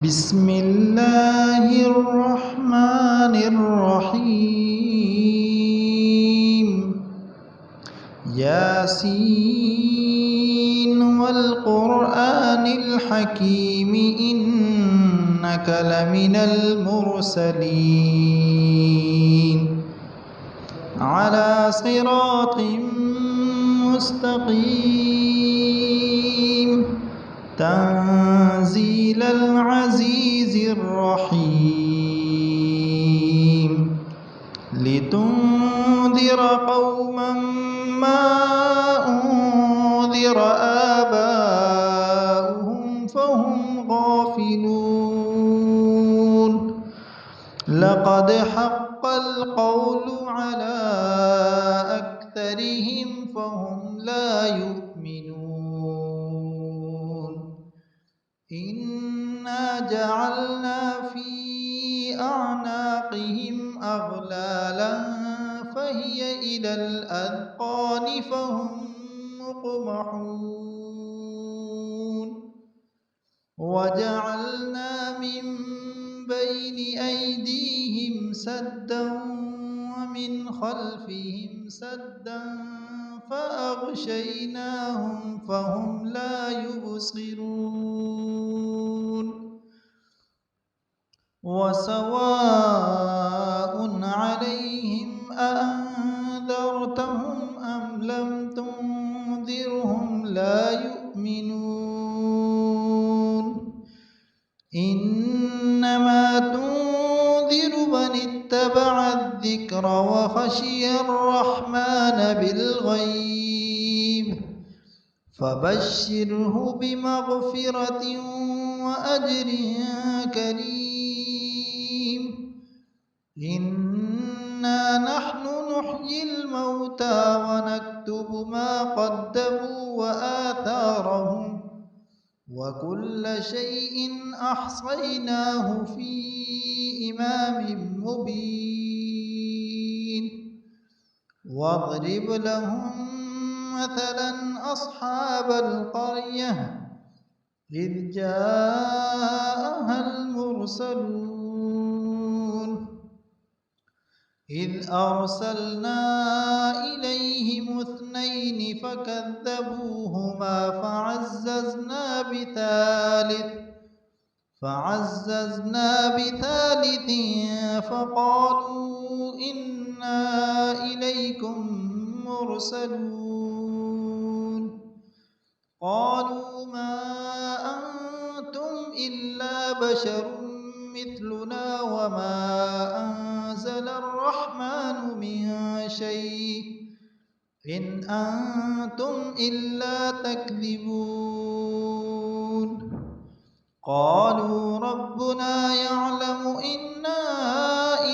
بسم الله الرحمن الرحيم ياسين والقرآن الحكيم إنك لمن المرسلين على صراط مستقيم تنزيل العزيز الرحيم لتنذر قوما ما أنذر آباؤهم فهم غافلون لقد حق القول على أكثرهم فهم لا يؤمنون إنا جعلنا في أعناقهم أغلالا فهي إلى الأذقان فهم مقمحون وجعلنا من بين أيديهم سدا ومن خلفهم سدا فأغشيناهم فهم لا يبصرون وسواء عليهم أأنذرتهم أم لم تنذرهم لا يؤمنون إنما تنذر من اتبع الذكر وخشي الرحمن بالغيب فبشره بمغفرة وأجر كريم إنا نحن نحيي الموتى ونكتب ما قدموا وآثارهم وكل شيء أحصيناه في إمام مبين واضرب لهم مثلا أصحاب القرية إذ جاءها المرسلون إذ أرسلنا إليهم اثنين فكذبوهما فعززنا بثالث فقالوا إنا إليكم مرسلون قالوا ما أنتم إلا بشر مثلنا وما أنزل الرحمن من شيء إن أنتم إلا تكذبون قالوا ربنا يعلم إنا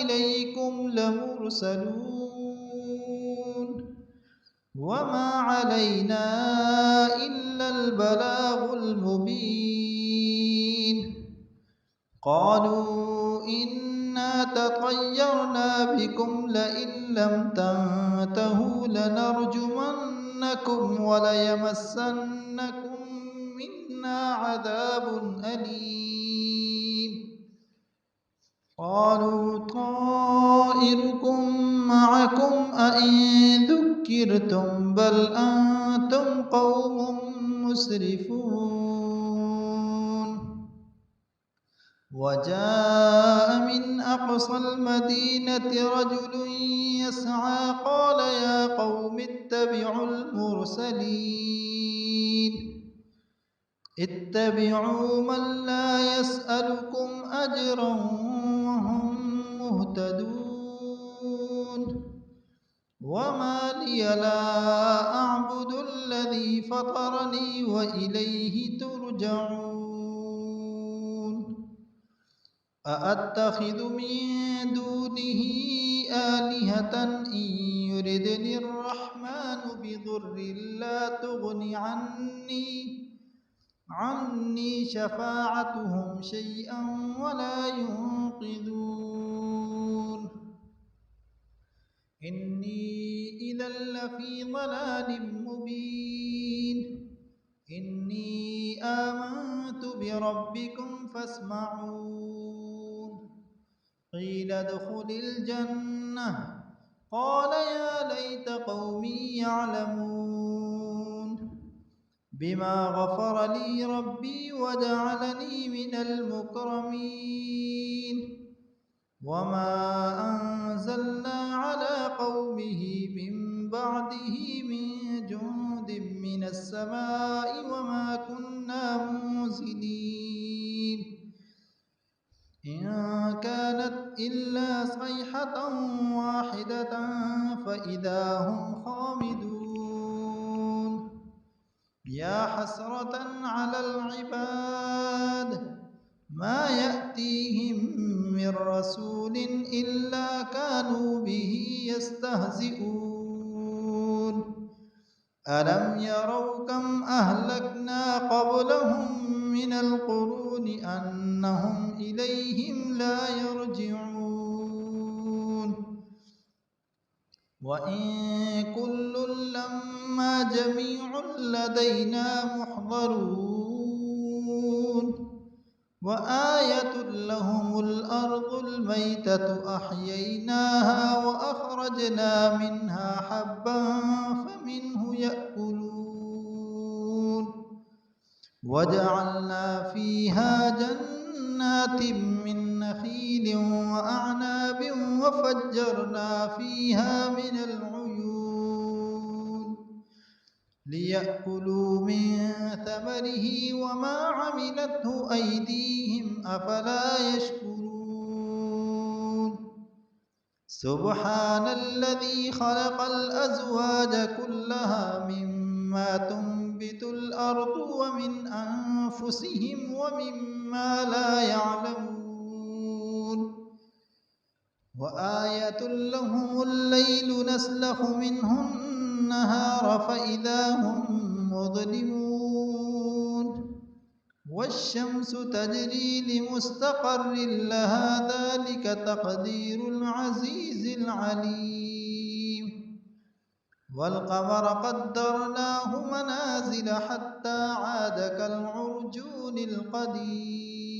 إليكم لمرسلون وما علينا إلا البلاغ المبين قالوا إنا تطيرنا بكم لئن لم تنتهوا لنرجمنكم وليمسنكم منا عذاب أليم قالوا طائركم معكم أئن ذكرتم بل أنتم قوم مسرفون وجاء من أقصى المدينة رجل يسعى قال يا قوم اتبعوا من لا يسألكم أجرا وهم مهتدون وما لي لا أعبد الذي فطرني وإليه ترجعون أأتخذ من دونه آلهة إن يردني الرحمن بضر لا تغن عني شفاعتهم شيئا ولا ينقذون إني إذا لفي ضلال مبين إني آمنت بربكم فاسمعون قيل ادخل الجنة قال يا ليت قومي يعلمون بما غفر لي ربي وجعلني من المكرمين وما أنزلنا على قومه من بعده من جند من السماء وما كنا منزلين إن كانت إلا صيحة واحدة فإذا هم خامدون يا حسرة على العباد ما يأتيهم من رسول إلا كانوا به يستهزئون ألم يروا كم أهلكنا قبلهم من القرون أنهم إليهم لا يرجعون وإن كل لما جميع لدينا محضرون وآية لهم الأرض الميتة أحييناها وأخرجنا منها حبا فمنه يأكلون وجعلنا فيها جنات من نخيل وأعناب وفجرنا فيها من العيون ليأكلوا من ثمره وما عملته أيديهم أفلا يشكرون سبحان الذي خلق الأزواج كلها مما تنبت الأرض ومن أنفسهم ومما لا يعلمون وآية لهم الليل نسلخ منه النهار فإذا هم مظلمون والشمس تجري لمستقر لها ذلك تقدير العزيز العليم والقمر قدرناه منازل حتى عاد كالعرجون القديم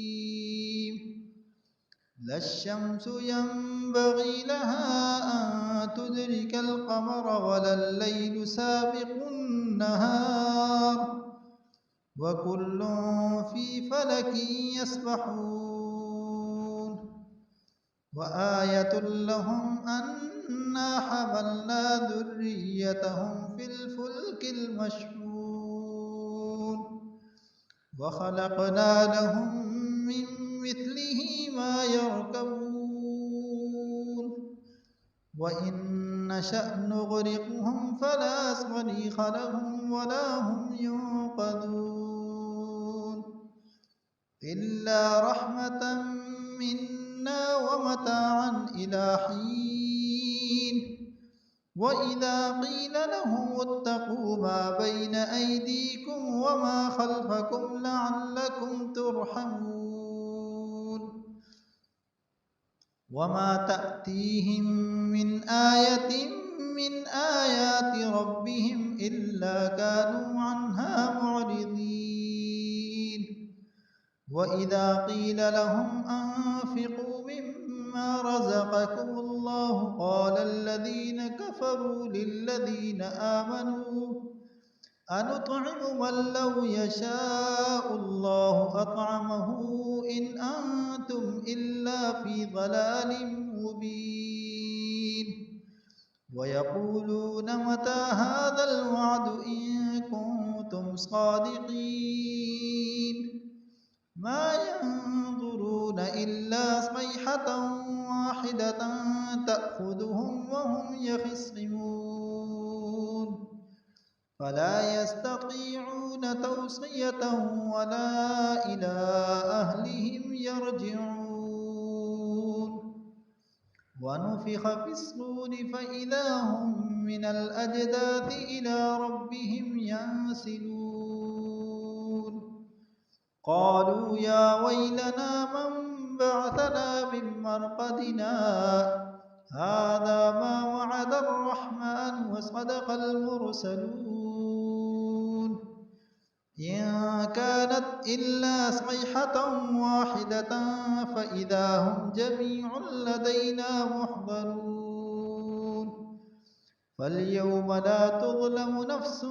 لا الشمس ينبغي لها أن تدرك القمر ولا الليل سابق النهار وكل في فلك يسبحون وآية لهم أنا حملنا ذريتهم في الفلك المشحون وخلقنا لهم من مثله ما يركبون وإن نشأ نغرقهم فلا صريخ لهم ولا هم ينقذون إلا رحمة منا ومتاعا إلى حين وإذا قيل لهم اتقوا ما بين أيديكم وما خلفكم لعلكم ترحمون وما تأتيهم من آية من آيات ربهم إلا كانوا عنها معرضين وإذا قيل لهم أنفقوا مما رزقكم الله قال الذين كفروا للذين آمنوا أنطعم من لو يشاء الله أطعمه إن أنتم إلا في ضلال مبين ويقولون متى هذا الوعد إن كنتم صادقين ما ينظرون إلا صيحة واحدة تأخذهم وهم يخصمون فلا يستطيعون توصية ولا إلى أهلهم يرجعون ونفخ في الصور فإذا هم من الأجداث إلى ربهم ينسلون قالوا يا ويلنا من بعثنا من مرقدنا هذا ما وعد الرحمن وصدق المرسلون إن كانت إلا صيحة واحدة فإذا هم جميع لدينا محضرون فاليوم لا تظلم نفس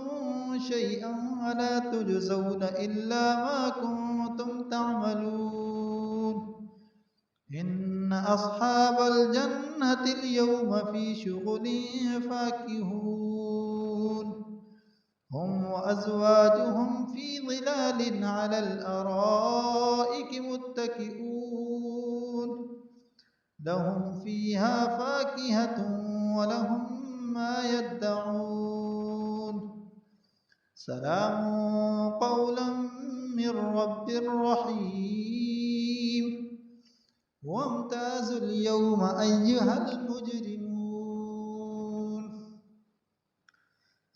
شيئا ولا تجزون إلا ما كنتم تعملون إن أصحاب الجنة اليوم في شغل فاكهون هم وأزواجهم في ظلال على الأرائك متكئون لهم فيها فاكهة ولهم ما يدعون سلام قولا من رب رحيم وامتازوا اليوم أيها المجرمون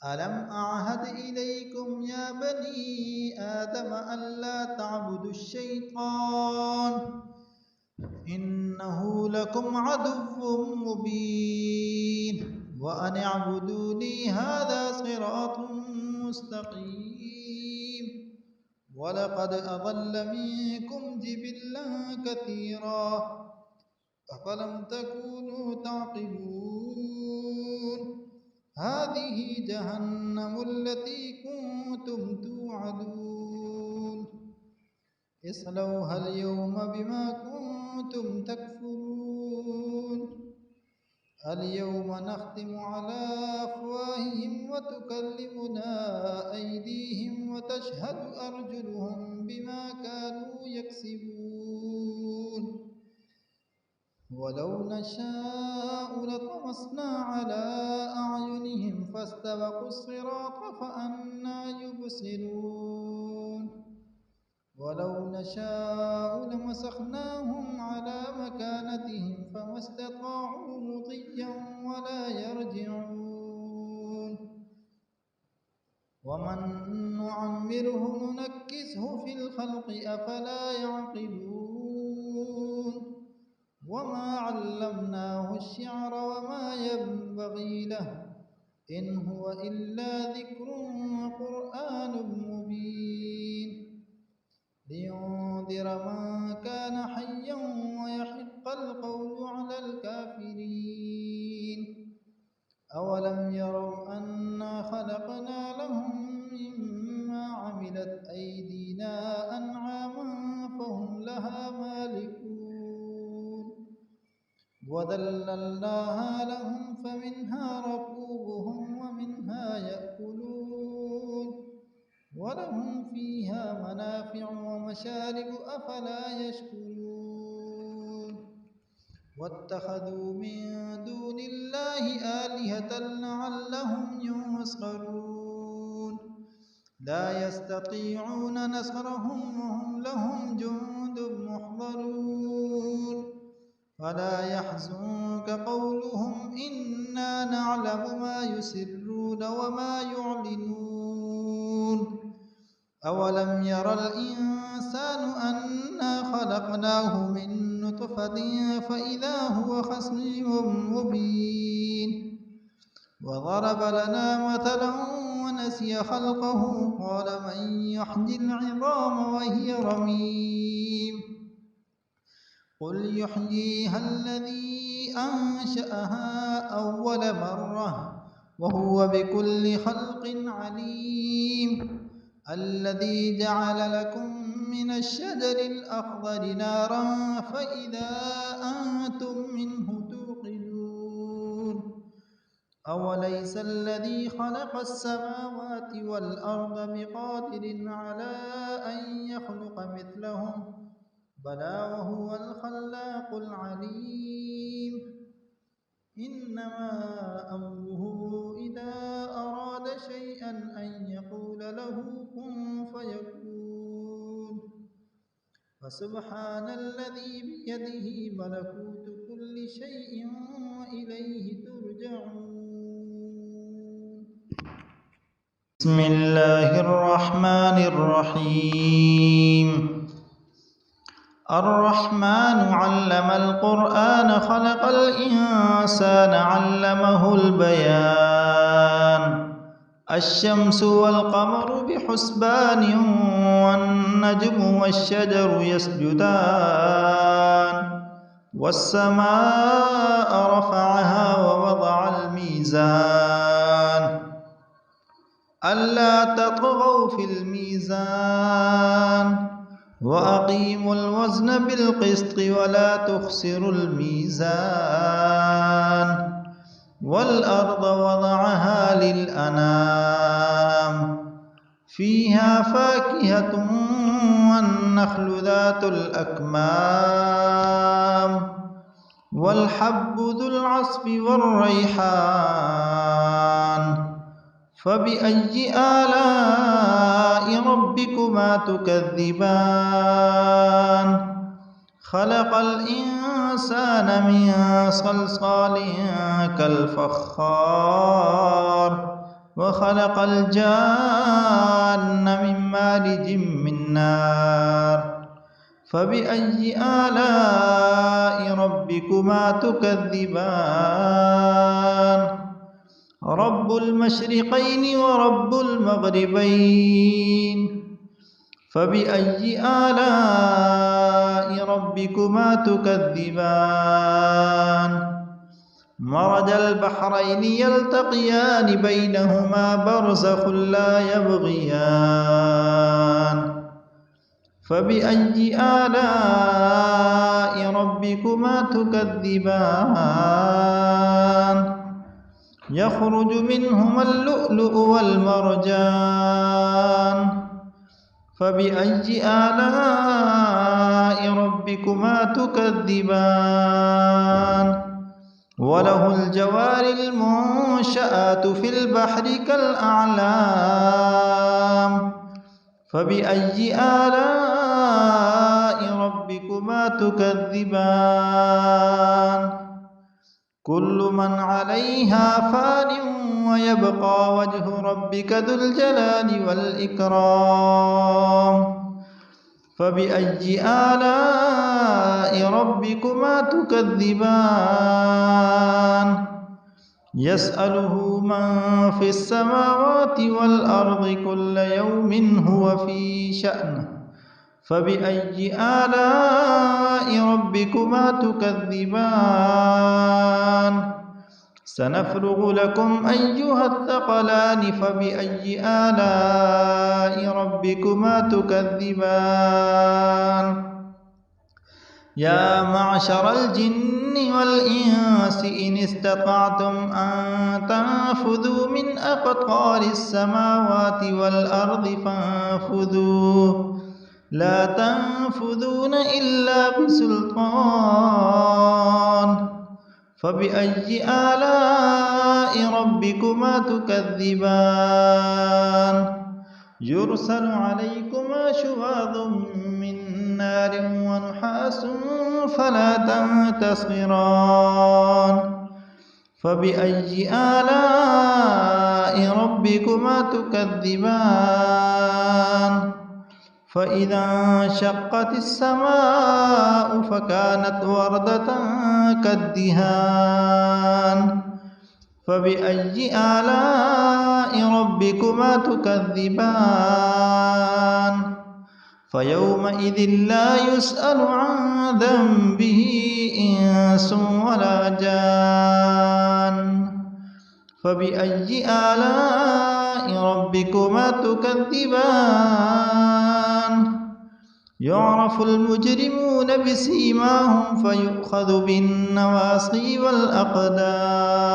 ألم أعهد إليكم يا بني آدم ألا تعبدوا الشيطان إنه لكم عدو مبين وأن اعبدوني هذا صراط مستقيم ولقد أضل منكم جبلا كثيرا أفلم تكونوا تعقلون هذه جهنم التي كنتم توعدون اصلوها اليوم بما كنتم تكفرون اليوم نختم على أفواههم وتكلمنا أيديهم وتشهد أرجلهم بما كانوا يكسبون ولو نشاء لطمسنا على أعينهم فاستبقوا الصراط فأنى يبصرون ولو نشاء لمسخناهم على مكانتهم فما استطاعوا مضيا ولا يرجعون ومن نعمره ننكسه في الخلق أفلا يعقلون وما علمناه الشعر وما ينبغي له إن هو إلا ذكر وقرآن مبين لينذر من كان حيا ويحق القول على الكافرين أولم يروا أنا خلقنا لهم مما عملت أيدينا أنعاما فهم لها مالكون وذللناها لهم فمنها ركوبهم ومنها يأكلون ولهم فيها منافع ومشارب أفلا يشكرون واتخذوا من دون الله آلهة لعلهم ينصرون لا يستطيعون نصرهم وهم لهم جند محضرون فلا يحزنك قولهم إنا نعلم ما يسرون وما يعلنون أولم ير الإنسان أنا خلقناه من نطفة فإذا هو خصيم مبين وضرب لنا مثلا ونسي خلقه قال من يحيي العظام وهي رميم قل يحييها الذي أنشأها أول مرة وهو بكل خلق عليم الذي جعل لكم من الشجر الأخضر نارا فإذا أنتم منه توقدون أوليس الذي خلق السماوات والأرض بقادر على أن يخلق مثلهم بلى وهو الخلاق العليم إنما أمره إذا أراد شيئا أن يقول له كن فيكون فسبحان الذي بيده ملكوت كل شيء وإليه ترجعون بسم الله الرحمن الرحيم الرحمن علم القرآن خلق الإنسان علمه البيان الشمس والقمر بحسبان والنجم والشجر يسجدان والسماء رفعها ووضع الميزان ألا تطغوا في الميزان وأقيموا الوزن بالقسط ولا تخسروا الميزان والأرض وضعها للأنام فيها فاكهة والنخل ذات الأكمام والحب ذو العصف والريحان فبأي آلاء ربكما تكذبان خلق الإنسان من صلصال كالفخار وخلق الجان من مارج من نار فبأي آلاء ربكما تكذبان رب المشرقين ورب المغربين فبأي آلاء ربكما تكذبان مرج البحرين يلتقيان بينهما برزخ لا يبغيان فبأي آلاء ربكما تكذبان يخرج منهما اللؤلؤ والمرجان فبأي آلاء ربكما تكذبان وله الجوار المنشآت في البحر كالأعلام فبأي آلاء ربكما تكذبان كل من عليها فان ويبقى وجه ربك ذو الجلال والإكرام فبأي آلاء ربكما تكذبان يسأله من في السماوات والأرض كل يوم هو في شأن فبأي آلاء ربكما تكذبان سنفرغ لكم أيها الثقلان فبأي آلاء ربكما تكذبان يا معشر الجن والإنس إن استطعتم أن تنفذوا من أقطار السماوات والأرض فانفذوا لا تنفذون إلا بسلطان فبأي آلاء ربكما تكذبان يرسل عليكما شواظ من نار ونحاس فلا تنتصران فبأي آلاء ربكما تكذبان فإذا انشقت السماء فكانت وردة كالدهان فبأي آلاء ربكما تكذبان فيومئذ لا يسأل عن ذنبه إنس ولا جان فبأي آلاء ربكما تكذبان يعرف المجرمون بسيماهم فيؤخذ بالنواصي والأقدام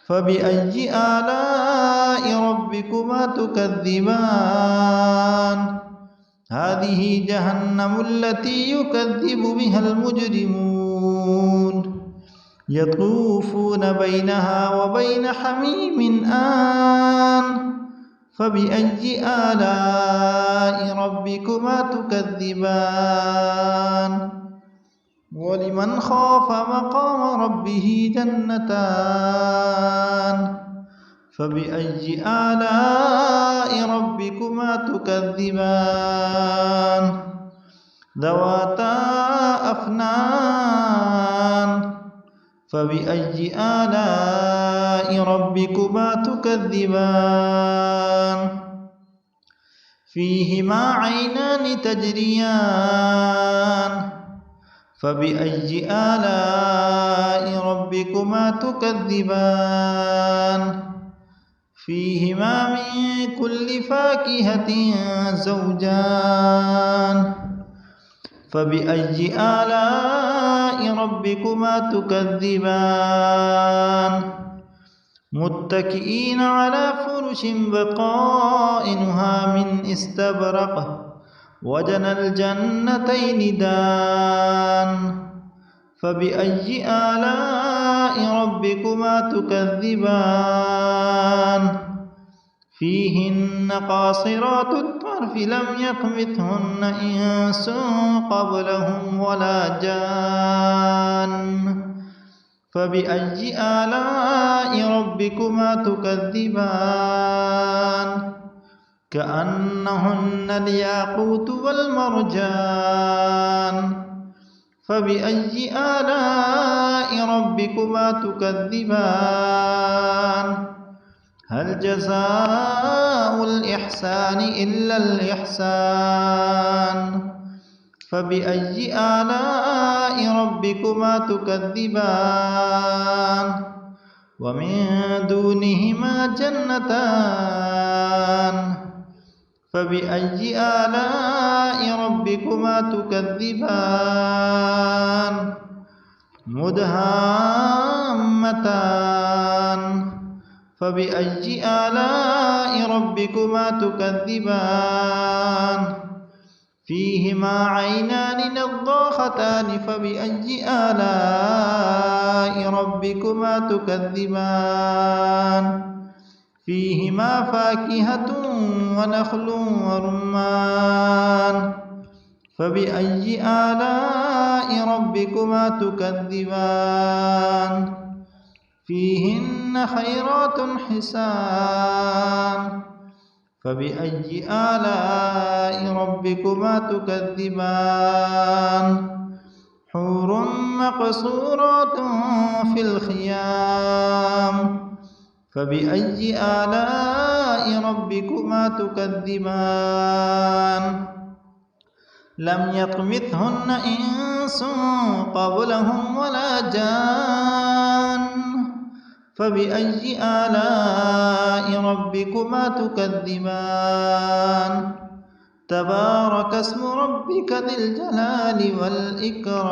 فبأي آلاء ربكما تكذبان هذه جهنم التي يكذب بها المجرمون يطوفون بينها وبين حميم آن فبأي آلاء ربكما تكذبان ولمن خاف مقام ربه جنتان فبأي آلاء ربكما تكذبان ذواتا أفنان فبأي آلاء آلاء ربكما تكذبان فيهما عينان تجريان فبأي آلاء ربكما تكذبان فيهما من كل فاكهة زوجان فبأي آلاء ربكما تكذبان متكئين على فرش بطائنها من استبرق وجنى الجنتين دان فبأي آلاء ربكما تكذبان فيهن قاصرات الطرف لم يطمثهن إنس قبلهم ولا جان فبأي آلاء ربكما تكذبان كأنهن الياقوت والمرجان فبأي آلاء ربكما تكذبان هل جزاء الإحسان إلا الإحسان فبأي آلاء ربكما تكذبان ومن دونهما جنتان فبأي آلاء ربكما تكذبان مدهامتان فبأي آلاء ربكما تكذبان فيهما عينان نضاختان فبأي آلاء ربكما تكذبان فيهما فاكهة ونخل ورمان فبأي آلاء ربكما تكذبان فيهن خيرات حسان فبأي آلاء ربكما تكذبان حور مقصورات في الخيام فبأي آلاء ربكما تكذبان لم يطمثهن إنس قبلهم ولا جان فبأي آلاء ربكما تكذبان تبارك اسم ربك ذي الجلال والإكرام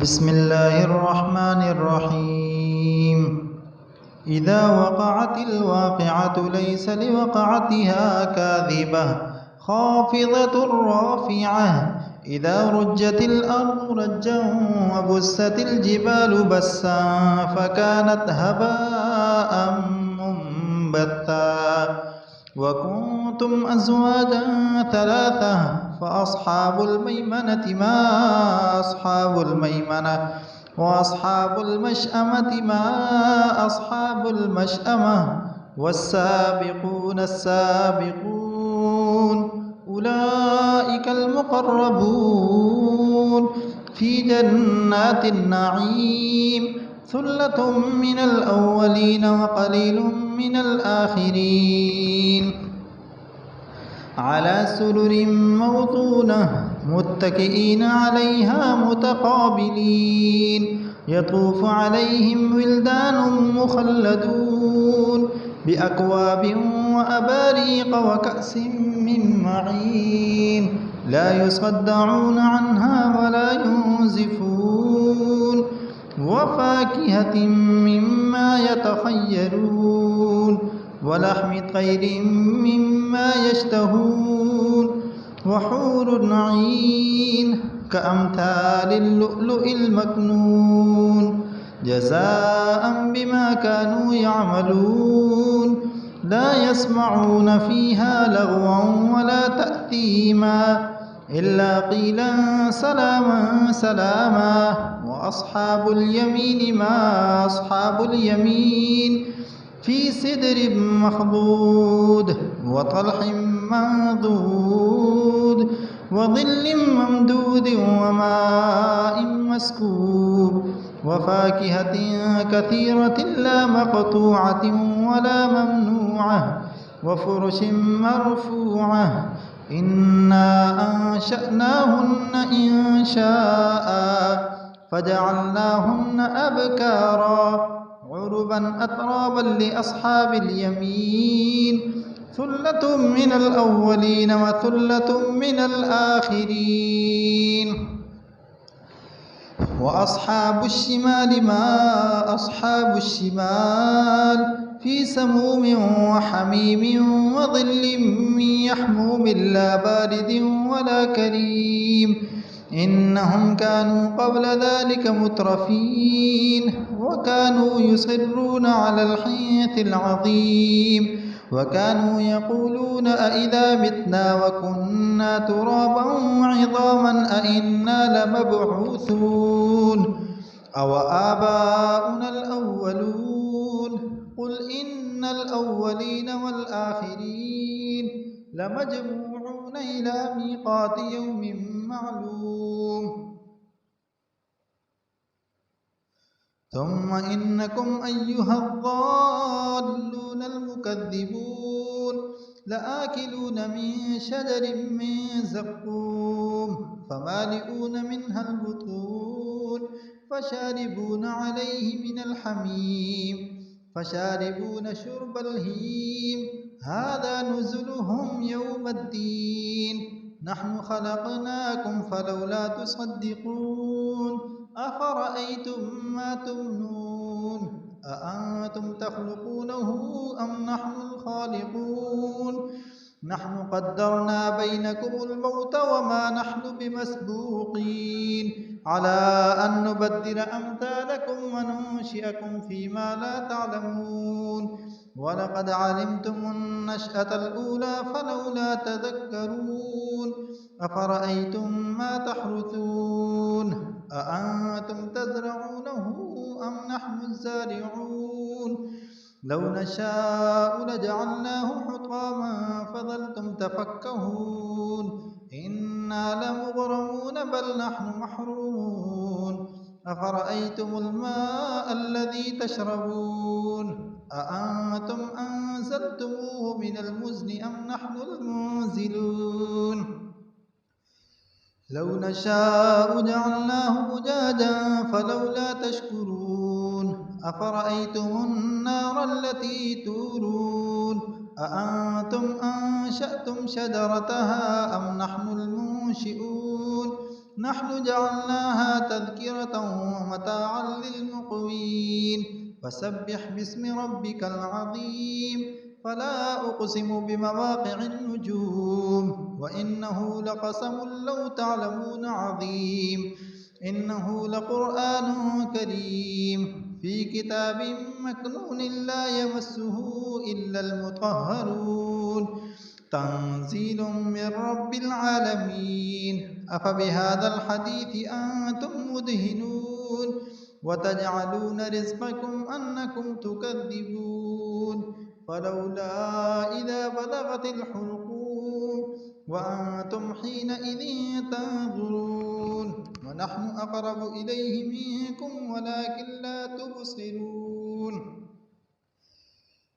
بسم الله الرحمن الرحيم إذا وقعت الواقعة ليس لوقعتها كاذبة خافضة رافعة إذا رجت الأرض رجا وبست الجبال بسا فكانت هباء منبثا وكنتم أزواجا ثلاثة فأصحاب الميمنة ما أصحاب الميمنة وأصحاب المشأمة ما أصحاب المشأمة والسابقون السابقون أولئك المقربون في جنات النعيم ثلة من الأولين وقليل من الآخرين على سرر موضونة متكئين عليها متقابلين يطوف عليهم ولدان مخلدون بأكواب وأباريق وكأس من معين لا يصدعون عنها ولا ينزفون وفاكهة مما يتخيرون ولحم طير مما يشتهون وحور عين كأمثال اللؤلؤ المكنون جزاء بما كانوا يعملون لا يسمعون فيها لغوا ولا تأثيما إلا قيلا سلاما سلاما وأصحاب اليمين ما أصحاب اليمين في سدر مخضود وطلح منضود وظل ممدود وماء مسكوب وفاكهة كثيرة لا مقطوعة ولا ممنوعة وفرش مرفوعة إنا أنشأناهن إنشاء فجعلناهن أبكارا عربا أترابا لأصحاب اليمين ثلة من الأولين وثلة من الآخرين وأصحاب الشمال ما أصحاب الشمال في سموم وحميم وظل من يحموم لا بارد ولا كريم إنهم كانوا قبل ذلك مترفين وكانوا يصرون على الحنث العظيم وكانوا يقولون أئذا متنا وكنا ترابا وعظاما أئنا لمبعوثون أو آباؤنا الأولون قل إن الأولين والآخرين لمجموعون إلى ميقات يوم معلوم ثم إنكم أيها الضالون المكذبون لآكلون من شجر من زقوم فمالئون منها البطون فشاربون عليه من الحميم فشاربون شرب الهيم هذا نزلهم يوم الدين نحن خلقناكم فلولا تصدقون أفرأيتم ما تمنون أأنتم تخلقونه أم نحن الخالقون نحن قدرنا بينكم الموت وما نحن بمسبوقين على أن نبدل أمثالكم وننشئكم فيما لا تعلمون ولقد علمتم النشأة الأولى فلولا تذكرون أفرأيتم ما تحرثون أأنتم تزرعونه أم نحن الزارعون لو نشاء لجعلناه حطاما فظلتم تفكهون إنا لمغرمون بل نحن محرومون أفرأيتم الماء الذي تشربون أأنتم أنزلتموه من المزن أم نحن المنزلون لو نشاء جعلناه أجاجا فلولا تشكرون أفرأيتم النار التي تورون أأنتم أنشأتم شجرتها أم نحن المنشئون نحن جعلناها تذكرة ومتاعا للمقوين فسبح باسم ربك العظيم فلا أقسم بمواقع النجوم وإنه لقسم لو تعلمون عظيم إنه لقرآن كريم في كتاب مكنون لا يمسه إلا المطهرون تنزيل من رب العالمين أفبهذا الحديث أنتم مدهنون وتجعلون رزقكم أنكم تكذبون فلولا إذا بلغت الحلقوم وأنتم حينئذ تنظرون ونحن أقرب إليه منكم ولكن لا تبصرون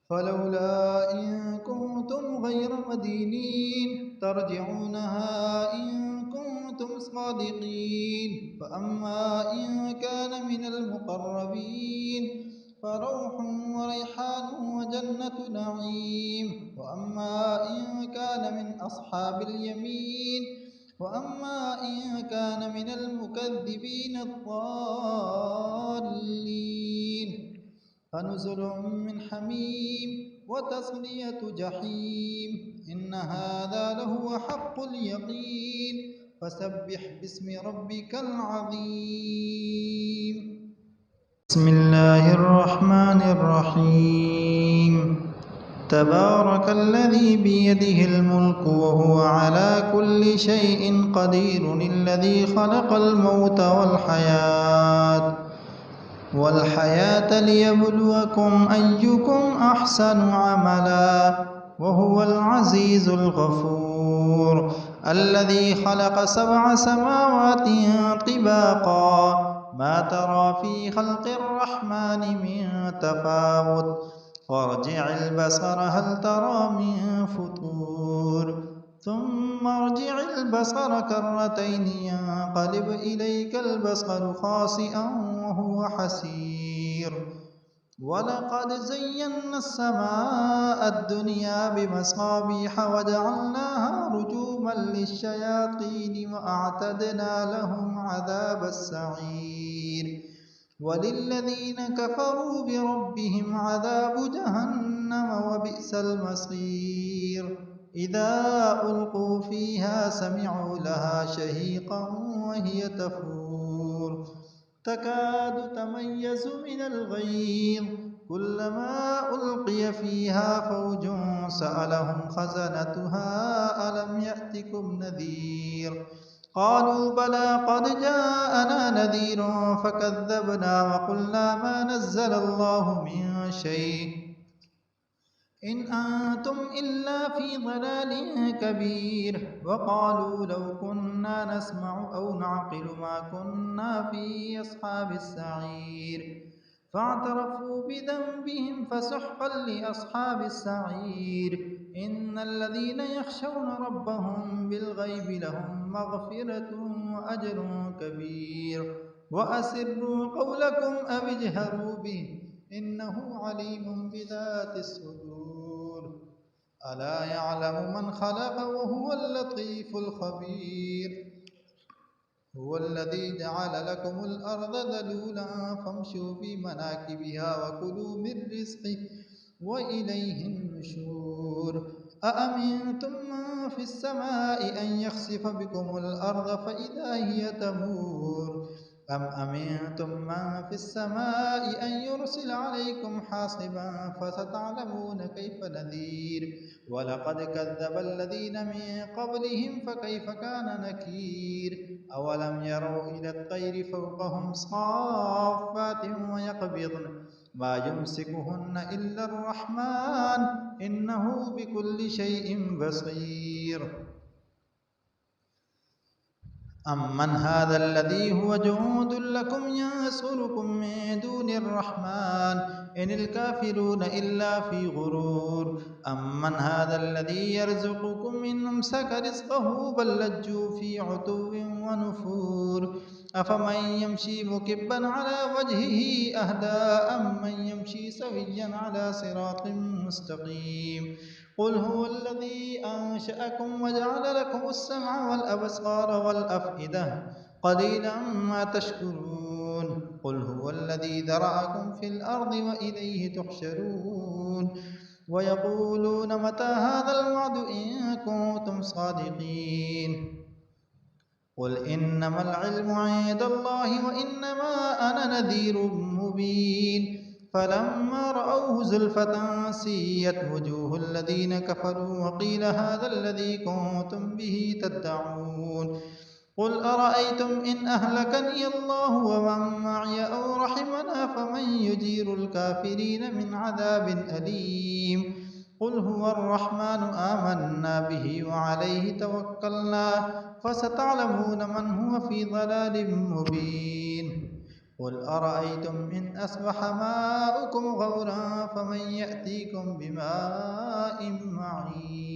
فلولا إن كنتم غير مدينين ترجعونها إن كنتم صادقين فأما إن كان من المقربين فروح وريحان وجنة نعيم وأما إن كان من أصحاب اليمين وأما إن كان من المكذبين الضالين فنزل من حميم وتصلية جحيم إن هذا لهو حق اليقين فسبح باسم ربك العظيم بسم الله الرحمن الرحيم تبارك الذي بيده الملك وهو على كل شيء قدير الذي خلق الموت والحياة ليبلوكم أيكم أحسن عملا وهو العزيز الغفور الذي خلق 7 سماوات طباقا ما ترى في خلق الرحمن من تفاوت فارجع البصر هل ترى من فطور ثم ارجع البصر كرتين ينقلب إليك البصر خاسئا وهو حسير ولقد زينا السماء الدنيا بمصابيح وجعلناها رجوما للشياطين وأعتدنا لهم عذاب السعير وللذين كفروا بربهم عذاب جهنم وبئس المصير إذا ألقوا فيها سمعوا لها شهيقا وهي تفور تكاد تميز من الغيظ كلما ألقي فيها فوج سألهم خزنتها ألم يأتكم نذير قالوا بلى قد جاءنا نذير فكذبنا وقلنا ما نزل الله من شيء إن أنتم إلا في ضلال كبير وقالوا لو كنا نسمع أو نعقل ما كنا في أصحاب السعير فاعترفوا بذنبهم فسحقا لأصحاب السعير إن الذين يخشون ربهم بالغيب لهم مغفرة وأجر كبير وأسروا قولكم أو اجهروا به إنه عليم بذات الصدور ألا يعلم من خلق وهو اللطيف الخبير هو الذي جعل لكم الأرض ذلولا فامشوا في مناكبها وكلوا من رزقه وإليه النشور أأمنتم من في السماء أن يخسف بكم الأرض فإذا هي تمور أم أمنتم من في السماء أن يرسل عليكم حاصبا فستعلمون كيف نذير ولقد كذب الذين من قبلهم فكيف كان نكير أولم يروا إلى الطير فوقهم صافات ويقبضن ما يمسكهن إلا الرحمن إنه بكل شيء بصير أمن هذا الذي هو جند لكم ينصركم من دون الرحمن إن الكافرون إلا في غرور أمن هذا الذي يرزقكم إن أمسك رزقه بل لجوا في عتو ونفور أفمن يمشي مكبا على وجهه أهدى أم من يمشي سويا على صراط مستقيم قل هو الذي أنشأكم وجعل لكم السمع والأبصار والأفئدة قليلا ما تشكرون قل هو الذي ذرأكم في الأرض وإليه تحشرون ويقولون متى هذا الوعد إن كنتم صادقين قل إنما العلم عند الله وإنما أنا نذير مبين فلما رأوه زلفة سيئت وجوه الذين كفروا وقيل هذا الذي كنتم به تدعون قل أرأيتم إن أهلكني الله ومن معي أو رحمنا فمن يجير الكافرين من عذاب أليم قل هو الرحمن آمنا به وعليه توكلنا فستعلمون من هو في ضلال مبين قل أرأيتم إن أصبح ماؤكم غورا فمن يأتيكم بماء معين